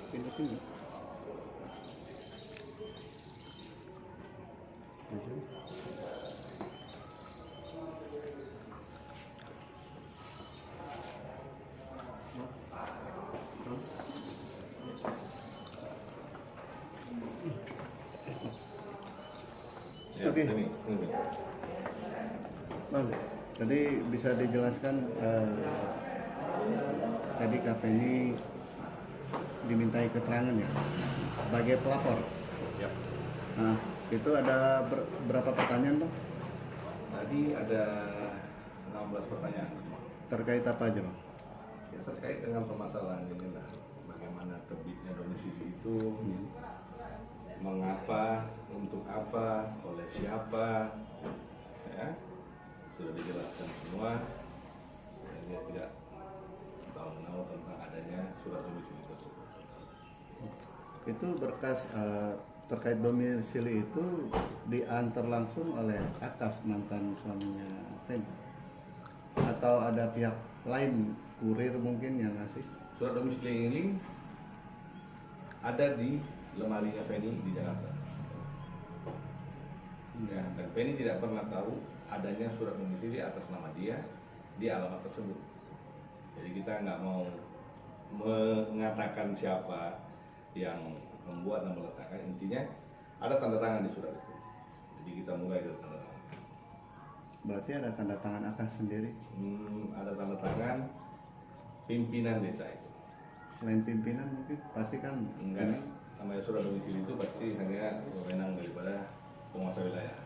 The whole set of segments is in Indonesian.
pindah sini. Maju. Ya, Oke. ini. Bang, tadi bisa dijelaskan tadi KP ini dimintai keterangan ya sebagai pelapor. Ya. Nah, itu ada berapa pertanyaan Bang? Tadi ada 16 pertanyaan. Terkait apa aja Bang? Ya, terkait dengan permasalahan ini lah, bagaimana terbitnya domisili itu, mengapa, untuk apa, oleh siapa, ya sudah dijelaskan semua. Dan dia tidak tahu tentang adanya surat domisili tersebut. Itu berkas terkait domisili itu diantar langsung oleh Akas, mantan suaminya Feni, atau ada pihak lain, kurir mungkin yang ngasih? Surat domisili ini ada di lemarinya Feni di Jakarta. Ya, dan Feni tidak pernah tahu adanya surat domisili atas nama dia di alamat tersebut. Jadi kita nggak mau mengatakan siapa yang membuat dan meletakkan. Intinya ada tanda tangan di surat itu. Jadi kita mulai dari tanda tangan. Berarti ada tanda tangan Akas sendiri? Ada tanda tangan pimpinan desa itu. Selain pimpinan mungkin pasti kan Enggak, namanya surat domisili itu pasti hanya wewenang daripada penguasa wilayah.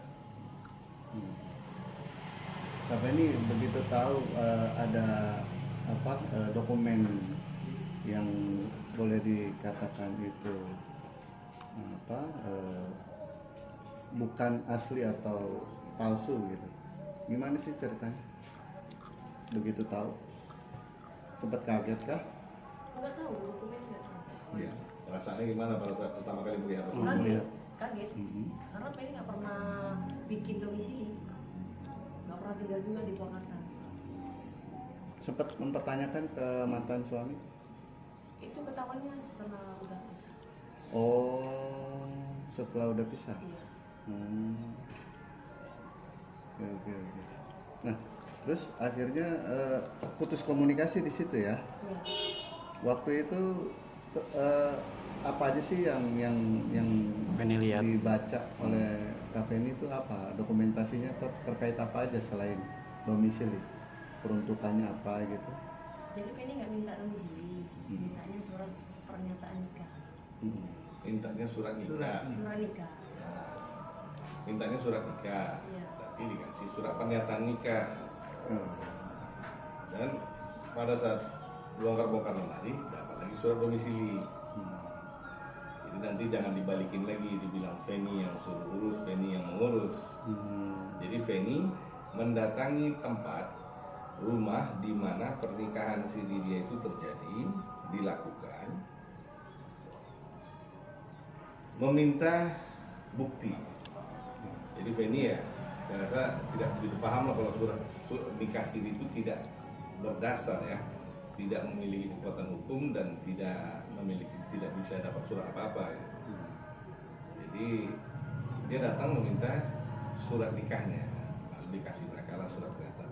Tapi ini begitu tahu ada dokumen yang boleh dikatakan itu bukan asli atau palsu gitu. Gimana sih ceritanya? Begitu tahu, sempat kaget kah? Nggak tahu, dokumen nggak tahu. Ya, perasaannya gimana pada saat pertama kali melihat dokumen? Kaget, kaget. Mhm. Karena Penny nggak pernah bikin domisili, nggak pernah tinggal juga di Purwakarta. Sempat mempertanyakan ke mantan suami? Itu ketahuannya setelah udah pisah. Oh, setelah udah pisah. Iya. Oke. Nah, terus akhirnya putus komunikasi di situ ya. Iya. Waktu itu apa aja sih yang Feni lihat. dibaca oleh Kak Feni itu apa? Dokumentasinya terkait apa aja selain domisili? Peruntukannya apa gitu? Jadi Penny nggak minta domisili, mintanya surat pernyataan nikah. Mintanya surat nikah. Surat nikah. Mintanya surat nikah. Iya. Tapi dikasih surat pernyataan nikah. Hmm. Dan pada saat bongkar-bongkar lemari dapat lagi surat domisili. Jadi nanti jangan dibalikin lagi, dibilang Feni yang suruh urus, Feni yang mengurus. Jadi Feni mendatangi tempat rumah di mana pernikahan si Lydia itu terjadi, dilakukan, meminta bukti. Jadi Feni ya, saya rasa tidak begitu paham lah kalau surat nikah siri itu tidak berdasar ya, tidak memiliki kekuatan hukum dan tidak bisa dapat surat apa-apa. Gitu. Jadi dia datang meminta surat nikahnya, lalu dikasih mereka lah surat pernyataan.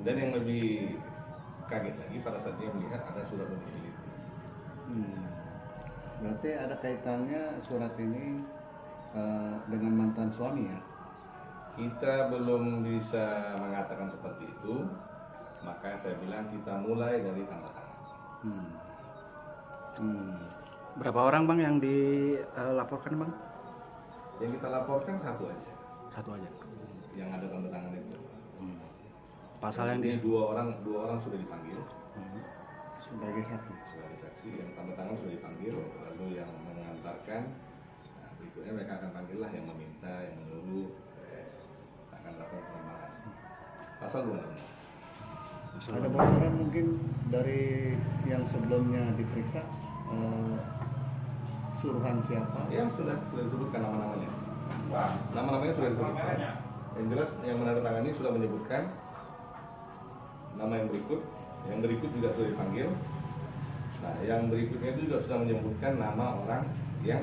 Dan yang lebih kaget lagi pada saat dia melihat ada surat domisili itu. Berarti ada kaitannya surat ini dengan mantan suami ya? Kita belum bisa mengatakan seperti itu, maka saya bilang kita mulai dari tanda tangan. Berapa orang Bang yang dilaporkan Bang? Yang kita laporkan satu aja, Satu aja. yang ada tanda tangan itu. Pasal yang Ini dua orang sudah dipanggil Sebagai saksi. sebagai saksi, yang tanda tangan sudah dipanggil, lalu yang mengantarkan, nah, berikutnya mereka akan panggil lah yang meminta, yang menyuruh, akan lakukan pengembangan. Pasal 26. Ada bocoran mungkin dari yang sebelumnya diperiksa suruhan siapa? Ya sudah disebutkan nama-namanya. Nama-namanya sudah disebutkan. Yang jelas yang menandatangani sudah menyebutkan nama yang berikut juga sudah dipanggil. Nah, yang berikutnya itu juga sudah menyebutkan nama orang yang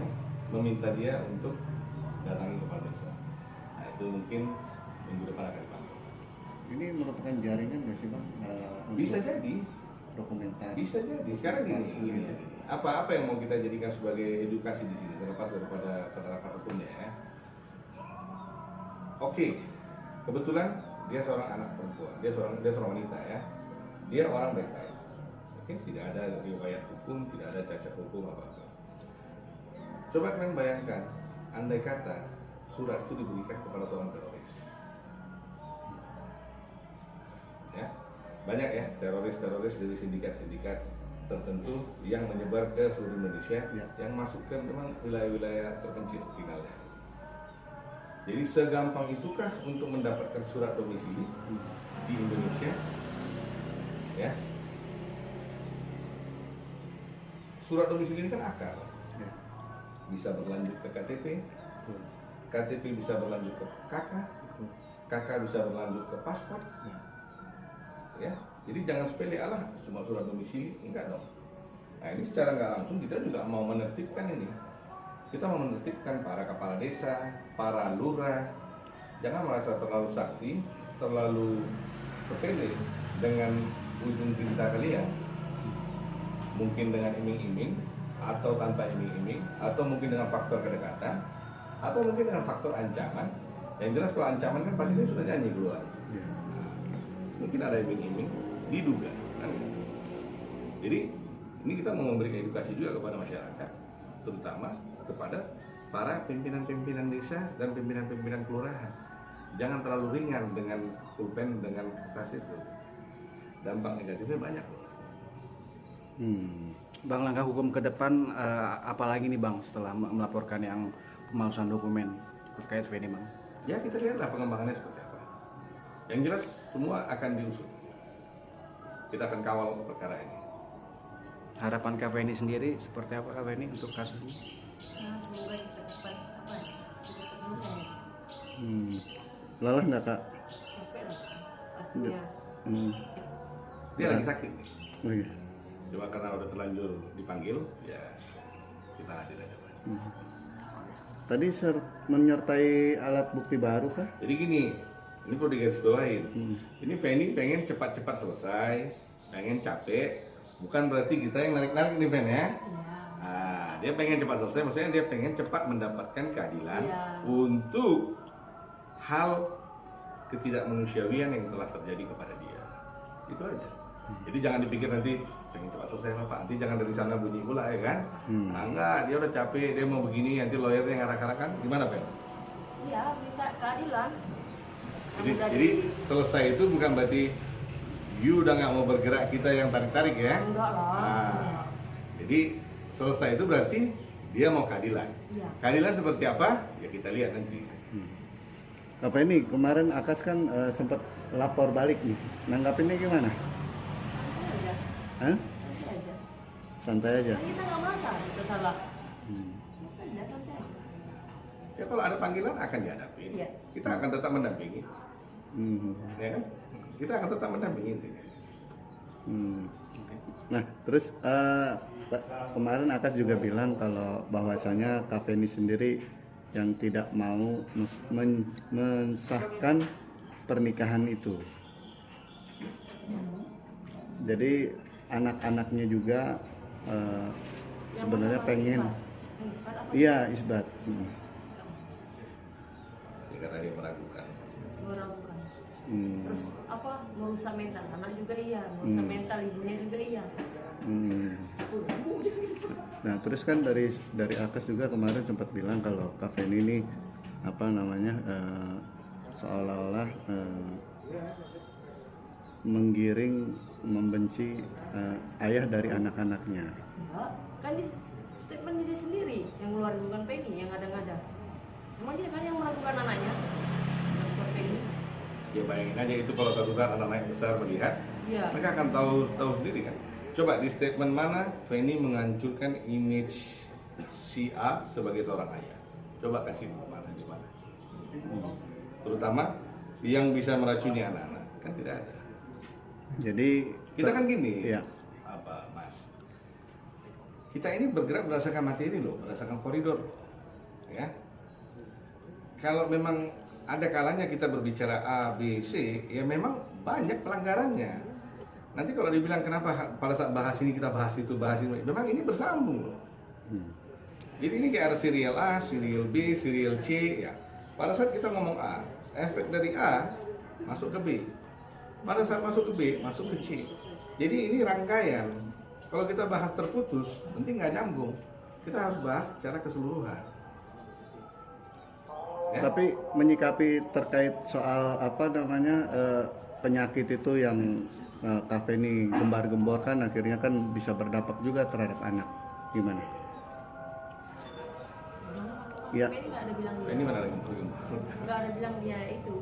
meminta dia untuk datangi kepala desa. Nah, itu mungkin minggu depan akan dipanggil. Ini merupakan jaringan nggak sih bang? Bisa Untuk jadi, dokumentasi. bisa jadi. Sekarang gini. Apa yang mau kita jadikan sebagai edukasi di sini terlepas daripada penerapan hukumnya ya. Oke, kebetulan dia seorang anak perempuan, dia seorang wanita ya. Dia orang baik-baik. Oke, tidak ada riwayat hukum, tidak ada cacat hukum apa-apa. Coba kalian bayangkan, andai kata surat itu diberikan kepada seorang teroris. Ya, banyak ya teroris dari sindikat-sindikat tertentu yang menyebar ke seluruh Indonesia, Ya. yang masuk ke memang wilayah-wilayah terpencil tinggalnya. Jadi segampang itukah untuk mendapatkan surat domisili di Indonesia? Ya. Surat domisili ini kan akar. Ya. Bisa berlanjut ke KTP, Betul. KTP bisa berlanjut ke KK, Betul. KK bisa berlanjut ke paspor. Ya. Ya, jadi jangan sepele alah cuma surat domisili, enggak dong. Nah ini secara nggak langsung kita juga mau menertibkan ini. Kita mau menertibkan para kepala desa, para lurah. Jangan merasa terlalu sakti, terlalu sepele dengan ujung tinta kalian. Mungkin dengan iming-iming, atau tanpa iming-iming, atau mungkin dengan faktor kedekatan, atau mungkin dengan faktor ancaman. Yang jelas kalau ancaman kan pasti dia sudah nyanyi keluar. Ya. Mungkin ada iming-iming, diduga kan? Jadi ini kita mau memberi edukasi juga kepada masyarakat, terutama kepada para pimpinan-pimpinan desa dan pimpinan-pimpinan kelurahan. Jangan terlalu ringan dengan pulpen, dengan kertas itu. Dampak negatifnya banyak loh. Bang, langkah hukum ke depan apalagi nih Bang setelah melaporkan yang pemalsuan dokumen terkait Feni Bang? Ya kita lihatlah pengembangannya seperti apa. Yang jelas semua akan diusut. Kita akan kawal perkara ini. Harapan Kak Feni sendiri seperti apa Kak Feni untuk kasus ini? Nah, semoga cepat-cepat cepat selesai. Lelah nggak kak? Capek lah pastinya. Dia lagi sakit nih. Oh iya. Cuma karena udah terlanjur dipanggil, ya kita hadir aja Pak. Tadi menyertai alat bukti baru kah? Jadi gini, ini perlu digarisbawahin. Ini Feni pengen cepat-cepat selesai, pengen capek. Bukan berarti kita yang narik-narik nih Fen ya. Iya. Nah, dia pengen cepat selesai, maksudnya dia pengen cepat mendapatkan keadilan Iya. untuk hal ketidakmanusiawian yang telah terjadi kepada dia. Itu aja. Jadi jangan dipikir nanti pengen cepat selesai lah Pak, nanti jangan dari sana bunyi pula ya kan. Nah, enggak, dia udah capek, dia mau begini, nanti lawyernya yang arak-arakan, gimana Fen? Iya, minta keadilan. Jadi selesai itu bukan berarti you udah nggak mau bergerak, kita yang tarik-tarik ya. Enggak lah. Nah, jadi selesai itu berarti dia mau keadilan. Iya. Keadilan seperti apa? Ya kita lihat nanti. Apa ini kemarin Akas kan sempat lapor balik nih. Nanggapinnya gimana? Santai aja. Hah? Santai aja. Santai aja. Kan kita nggak merasa kita salah. Hmm. Biasa aja, santai aja. Ya kalau ada panggilan akan dihadapi. Iya. Kita akan tetap mendampingi. Hmm. Ya kan? Kita akan tetap mendampingi intinya. Hmm. Nah, terus kemarin Akas juga bilang kalau bahwasanya Kak Feni sendiri yang tidak mau mensahkan pernikahan itu. Jadi anak-anaknya juga sebenarnya pengen. Yang isbat apa? Iya, isbat. Dia kata dia meragukan. Meragukan. Hmm. Terus apa? Merusak mental anak juga iya, merusak mental ibunya juga iya. Hmm. Nah, terus kan dari Akas juga kemarin sempat bilang kalau Kak Feni ini apa namanya seolah-olah menggiring membenci ayah dari anak-anaknya. Enggak, kan di statement dia sendiri yang ngeluarin bukan Peggy yang ada-ada. Emang dia kan yang meragukan anaknya, bukan Peggy. Ya bayangin aja itu kalau suatu saat anak-anak besar melihat, Iya. mereka akan tahu sendiri kan. Coba di statement mana Feni menghancurkan image si A sebagai seorang ayah. Coba kasih mana di mana. Terutama yang bisa meracuni anak-anak kan tidak ada. Jadi Kita kan gini, Iya. apa Mas? kita ini bergerak berdasarkan materi loh, berdasarkan koridor, ya. Kalau memang ada kalanya kita berbicara A, B, C, ya memang banyak pelanggarannya. Nanti kalau dibilang kenapa pada saat bahas ini kita bahas itu, memang ini bersambung loh. Jadi ini kayak ada serial A, serial B, serial C, ya. Pada saat kita ngomong A, efek dari A masuk ke B. Pada saat masuk ke B, masuk ke C. Jadi ini rangkaian. Kalau kita bahas terputus, nanti nggak nyambung. Kita harus bahas secara keseluruhan. Ya? Tapi menyikapi terkait soal apa namanya penyakit itu yang Kak Feni gembar-gemborkan akhirnya kan bisa berdampak juga terhadap anak. Gimana? Ya, Penny nggak ada bilang Ini dia, mana lagi? nggak ada bilang dia itu.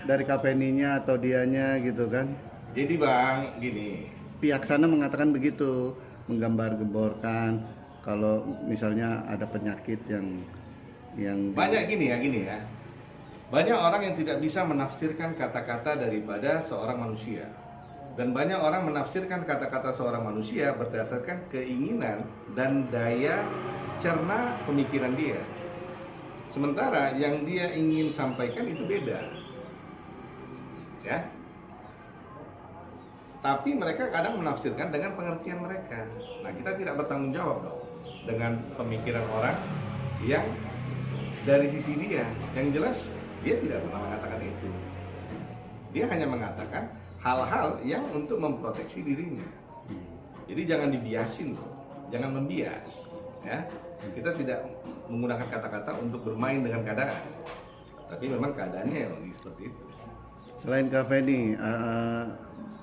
dari Kak Feninya atau dianya gitu kan. Jadi Bang, gini, Pihak sana mengatakan begitu, menggambar-gemborkan kalau misalnya ada penyakit yang banyak gini ya. Banyak orang yang tidak bisa menafsirkan kata-kata daripada seorang manusia. Dan banyak orang menafsirkan kata-kata seorang manusia berdasarkan keinginan dan daya cerna pemikiran dia. Sementara yang dia ingin sampaikan itu beda. Ya. Tapi mereka kadang menafsirkan dengan pengertian mereka. Nah, kita tidak bertanggung jawab dong dengan pemikiran orang yang dari sisi dia. Yang jelas dia tidak pernah mengatakan itu. Dia hanya mengatakan hal-hal yang untuk memproteksi dirinya. Jadi jangan dibiasin loh, jangan membias. Ya, kita tidak menggunakan kata-kata untuk bermain dengan keadaan. Tapi memang keadaannya yang lagi seperti itu. Selain Kak Feni,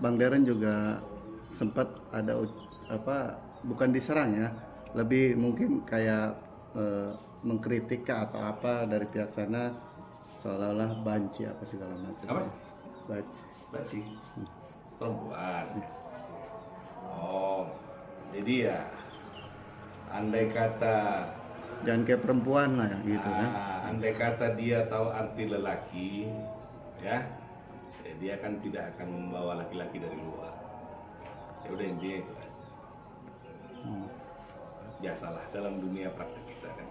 Bang Deren juga sempat ada bukan diserang ya, lebih mungkin kayak mengkritik atau apa dari pihak sana seolah-olah banci apa segala macam. Apa? Banci. Perempuan. Oh, jadi ya andai kata Jangan kayak perempuan lah gitu kan. andai kata dia tahu arti lelaki, ya dia kan tidak akan membawa laki-laki dari luar. Ya udah intinya itu kan. Biasalah dalam dunia praktek kita kan.